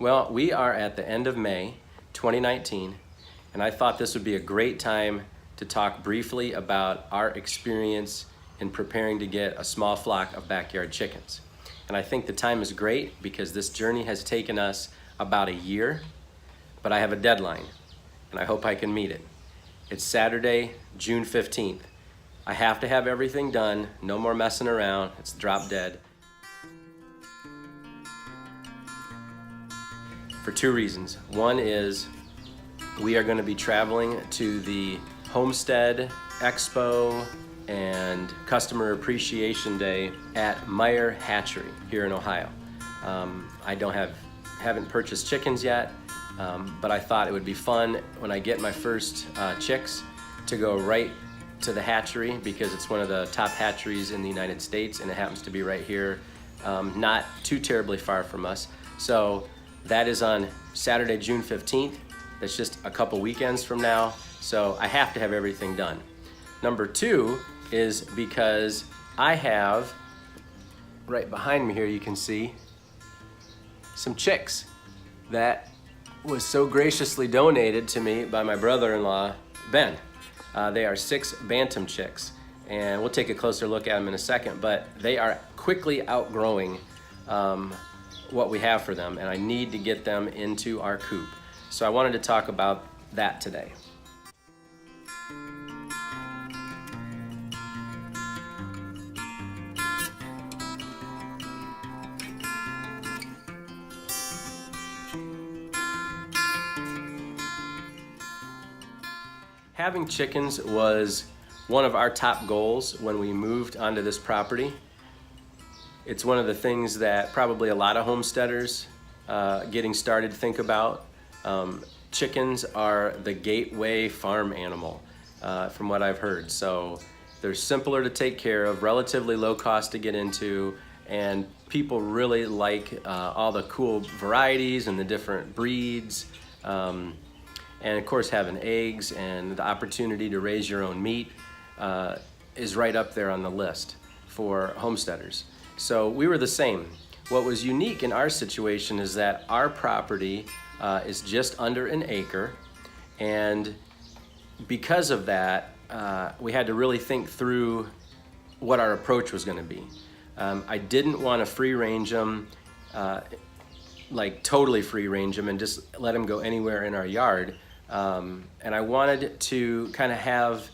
Well, we are at the end of May 2019, and I thought this would be a great time to talk briefly about our experience in preparing to get a small flock of backyard chickens. And I think the time is great because this journey has taken us about a year, but I have a deadline, and I hope I can meet it. It's Saturday, June 15th. I have to have everything done, no more messing around, it's drop dead. For two reasons. One is we are going to be traveling to the Homestead Expo and Customer Appreciation Day at Meyer Hatchery here in Ohio. I haven't purchased chickens yet, but I thought it would be fun when I get my first chicks to go right to the hatchery because it's one of the top hatcheries in the United States and it happens to be right here, not too terribly far from us. So that is on Saturday, June 15th. That's just a couple weekends from now. So I have to have everything done. Number two is because I have, right behind me here, you can see some chicks that was so graciously donated to me by my brother-in-law, Ben. They are 6 bantam chicks, and we'll take a closer look at them in a second, but they are quickly outgrowing what we have for them, and I need to get them into our coop. So I wanted to talk about that today. Having chickens was one of our top goals when we moved onto this property. It's one of the things that probably a lot of homesteaders getting started think about. Chickens are the gateway farm animal, from what I've heard. So they're simpler to take care of, relatively low cost to get into, and people really like all the cool varieties and the different breeds. And of course having eggs and the opportunity to raise your own meat is right up there on the list for homesteaders. So we were the same. What was unique in our situation is that our property is just under an acre, and because of that, we had to really think through what our approach was going to be. I didn't want to free range them, like totally free range them and just let them go anywhere in our yard. And I wanted to kind of have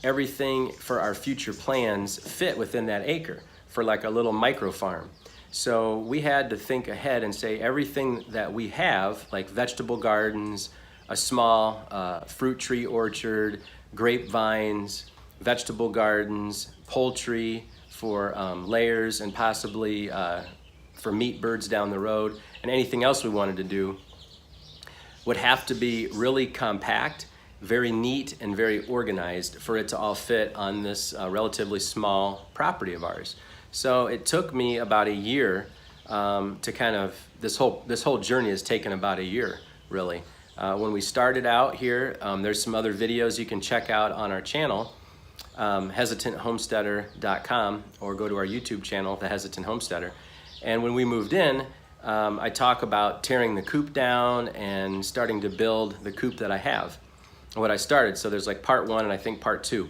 everything for our future plans fit within that acre for like a little micro farm. So we had to think ahead and say everything that we have, like vegetable gardens, a small fruit tree orchard, grapevines, vegetable gardens, poultry for layers and possibly for meat birds down the road, and anything else we wanted to do would have to be really compact, very neat, and very organized for it to all fit on this relatively small property of ours. So it took me about a year to kind of, this whole journey has taken about a year, really. When we started out here, there's some other videos you can check out on our channel, hesitanthomesteader.com, or go to our YouTube channel, The Hesitant Homesteader. And when we moved in, I talk about tearing the coop down and starting to build the coop that I have, what I started. So there's like part 1 and I think part 2.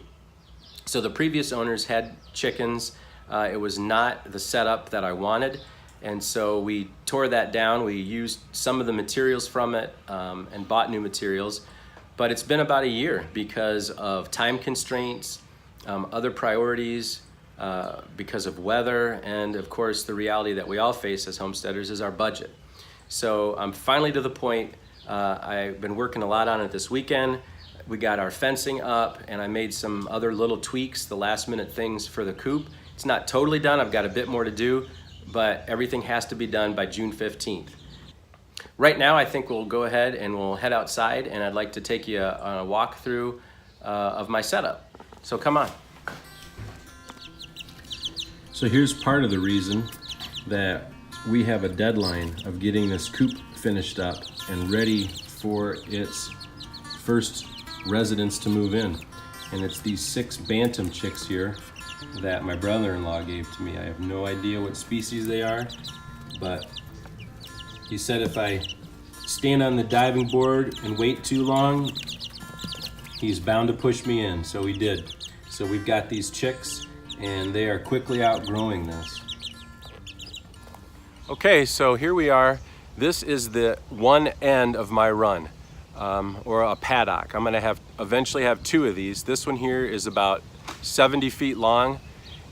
So the previous owners had chickens. It was not the setup that I wanted, and so we tore that down. We used some of the materials from it and bought new materials, but it's been about a year because of time constraints, other priorities, because of weather, and of course the reality that we all face as homesteaders is our budget. So I'm finally to the point. I've been working a lot on it this weekend. We got our fencing up, and I made some other little tweaks, the last minute things for the coop. It's not totally done, I've got a bit more to do, but everything has to be done by June 15th. Right now I think we'll go ahead and we'll head outside, and I'd like to take you on a walkthrough of my setup. So come on. So here's part of the reason that we have a deadline of getting this coop finished up and ready for its first residents to move in. And it's these 6 bantam chicks here that my brother-in-law gave to me. I have no idea what species they are, but he said if I stand on the diving board and wait too long, he's bound to push me in, so he did. So we've got these chicks, and they are quickly outgrowing this. Okay, so here we are. This is the one end of my run, or a paddock. I'm gonna eventually have two of these. This one here is about 70 feet long,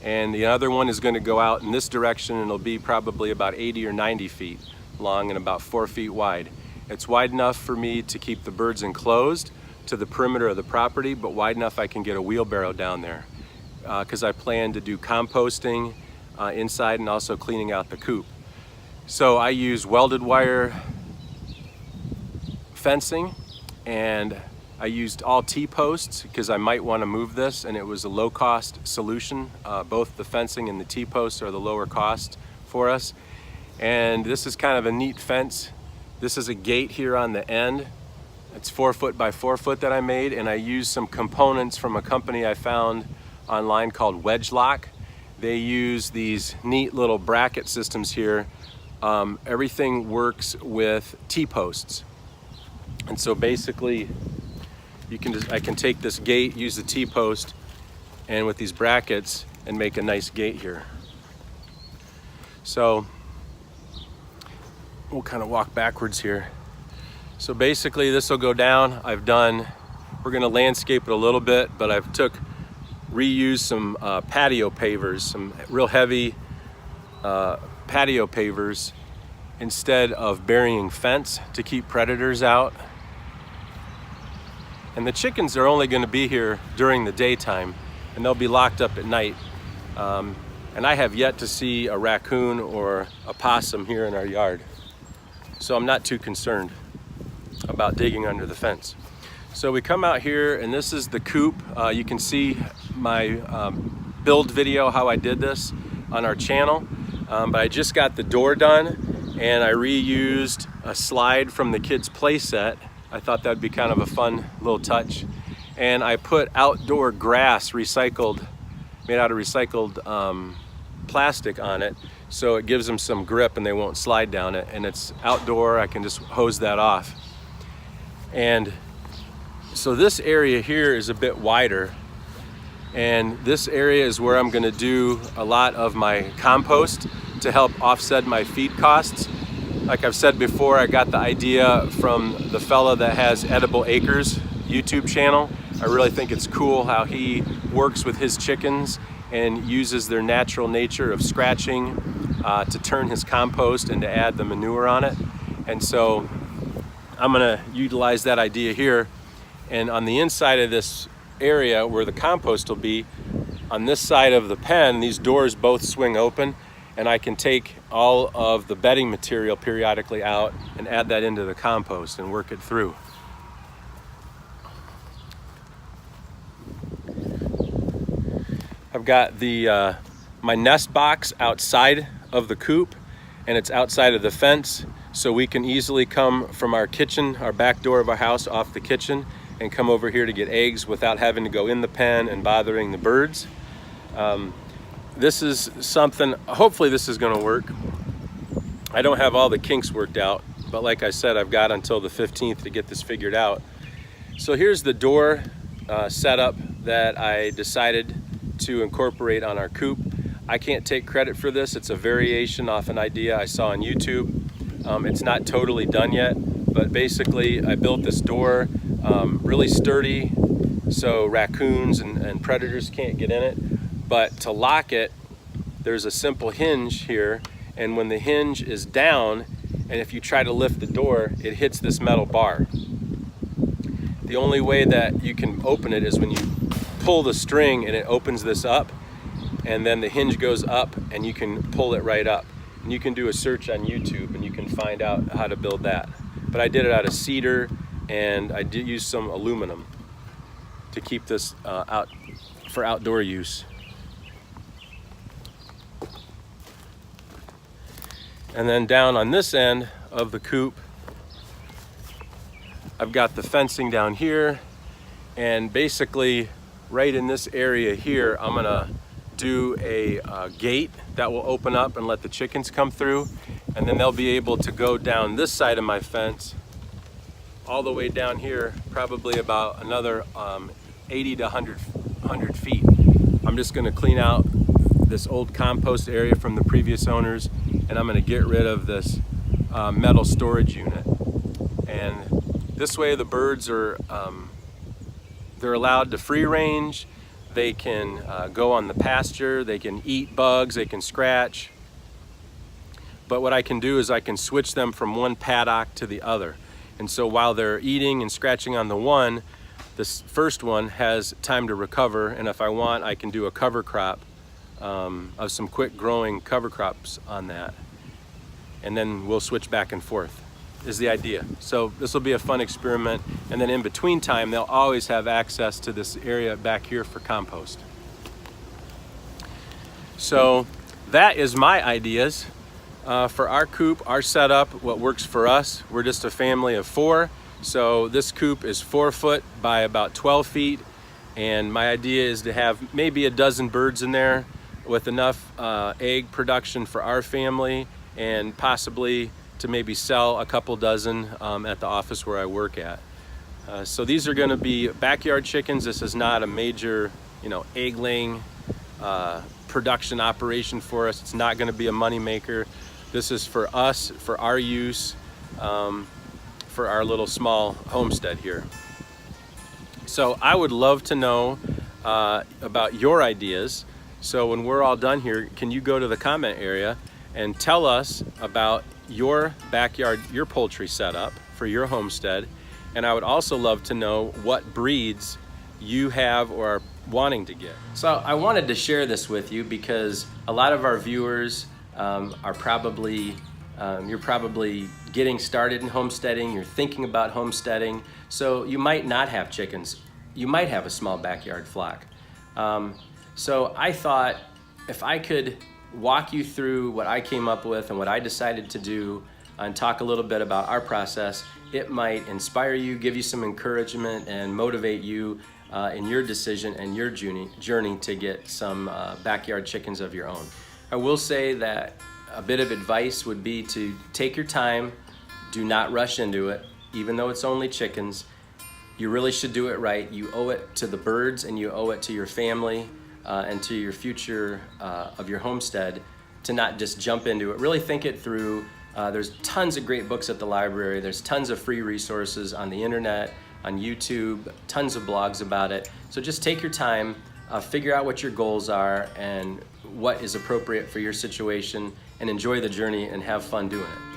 and the other one is gonna go out in this direction, and it'll be probably about 80 or 90 feet long and about 4 feet wide. It's wide enough for me to keep the birds enclosed to the perimeter of the property, but wide enough I can get a wheelbarrow down there, because I plan to do composting inside and also cleaning out the coop. So I use welded wire fencing, and I used all T-posts because I might want to move this, and it was a low-cost solution. Both the fencing and the T-posts are the lower cost for us. And this is kind of a neat fence. This is a gate here on the end. It's 4 foot by 4 foot that I made, and I used some components from a company I found online called Wedge Lock. They use these neat little bracket systems here. Everything works with T-posts. And so basically, I can take this gate, use the T-post, and with these brackets, and make a nice gate here. So we'll kind of walk backwards here. So basically this will go down. We're gonna landscape it a little bit, but I've reused some patio pavers, some real heavy patio pavers, instead of burying fence to keep predators out. And the chickens are only gonna be here during the daytime, and they'll be locked up at night. And I have yet to see a raccoon or a possum here in our yard. So I'm not too concerned about digging under the fence. So we come out here, and this is the coop. You can see my build video, how I did this on our channel. But I just got the door done, and I reused a slide from the kids' play set. I thought that'd be kind of a fun little touch. And I put outdoor grass made out of recycled plastic on it, so it gives them some grip and they won't slide down it. And it's outdoor, I can just hose that off. And so this area here is a bit wider, and this area is where I'm gonna do a lot of my compost to help offset my feed costs. Like I've said before, I got the idea from the fella that has Edible Acres YouTube channel. I really think it's cool how he works with his chickens and uses their natural nature of scratching to turn his compost and to add the manure on it. And so I'm gonna utilize that idea here. And on the inside of this area where the compost will be, on this side of the pen, these doors both swing open, and I can take all of the bedding material periodically out and add that into the compost and work it through. I've got my nest box outside of the coop, and it's outside of the fence, so we can easily come from our kitchen, our back door of our house, off the kitchen, and come over here to get eggs without having to go in the pen and bothering the birds. This is something, hopefully this is gonna work. I don't have all the kinks worked out, but like I said, I've got until the 15th to get this figured out. So here's the door setup that I decided to incorporate on our coop. I can't take credit for this. It's a variation off an idea I saw on YouTube. It's not totally done yet, but basically I built this door really sturdy so raccoons and predators can't get in it. But to lock it, there's a simple hinge here, and when the hinge is down, and if you try to lift the door, it hits this metal bar. The only way that you can open it is when you pull the string and it opens this up, and then the hinge goes up and you can pull it right up. And you can do a search on YouTube and you can find out how to build that. But I did it out of cedar, and I did use some aluminum to keep this out for outdoor use. And then down on this end of the coop, I've got the fencing down here, and basically right in this area here, I'm gonna do a gate that will open up and let the chickens come through, and then they'll be able to go down this side of my fence all the way down here, probably about another 80 to 100 feet. I'm just going to clean out this old compost area from the previous owners, and I'm going to get rid of this metal storage unit. And this way the birds are they're allowed to free range. They can go on the pasture, they can eat bugs, they can scratch. But what I can do is I can switch them from one paddock to the other. And so while they're eating and scratching on the one, this first one has time to recover, and if I want, I can do a cover crop of some quick growing cover crops on that. And then we'll switch back and forth, is the idea. So this will be a fun experiment, and then in between time, they'll always have access to this area back here for compost. So that is my ideas. For our coop, our setup, what works for us, we're just a family of 4. So this coop is 4 foot by about 12 feet. And my idea is to have maybe a dozen birds in there with enough egg production for our family, and possibly to maybe sell a couple dozen at the office where I work at. So these are gonna be backyard chickens. This is not a major, egg laying production operation for us. It's not gonna be a money maker. This is for us, for our use, for our little small homestead here. So I would love to know about your ideas. So when we're all done here, can you go to the comment area and tell us about your backyard, your poultry setup for your homestead? And I would also love to know what breeds you have or are wanting to get. So I wanted to share this with you because a lot of our viewers are probably, you're probably getting started in homesteading, you're thinking about homesteading, so you might not have chickens. You might have a small backyard flock. So I thought if I could walk you through what I came up with and what I decided to do and talk a little bit about our process, it might inspire you, give you some encouragement, and motivate you in your decision and your journey to get some backyard chickens of your own. I will say that a bit of advice would be to take your time, do not rush into it, even though it's only chickens. You really should do it right. You owe it to the birds, and you owe it to your family and to your future of your homestead to not just jump into it. Really think it through. There's tons of great books at the library. There's tons of free resources on the internet, on YouTube, tons of blogs about it. So just take your time, figure out what your goals are and what is appropriate for your situation, and enjoy the journey and have fun doing it.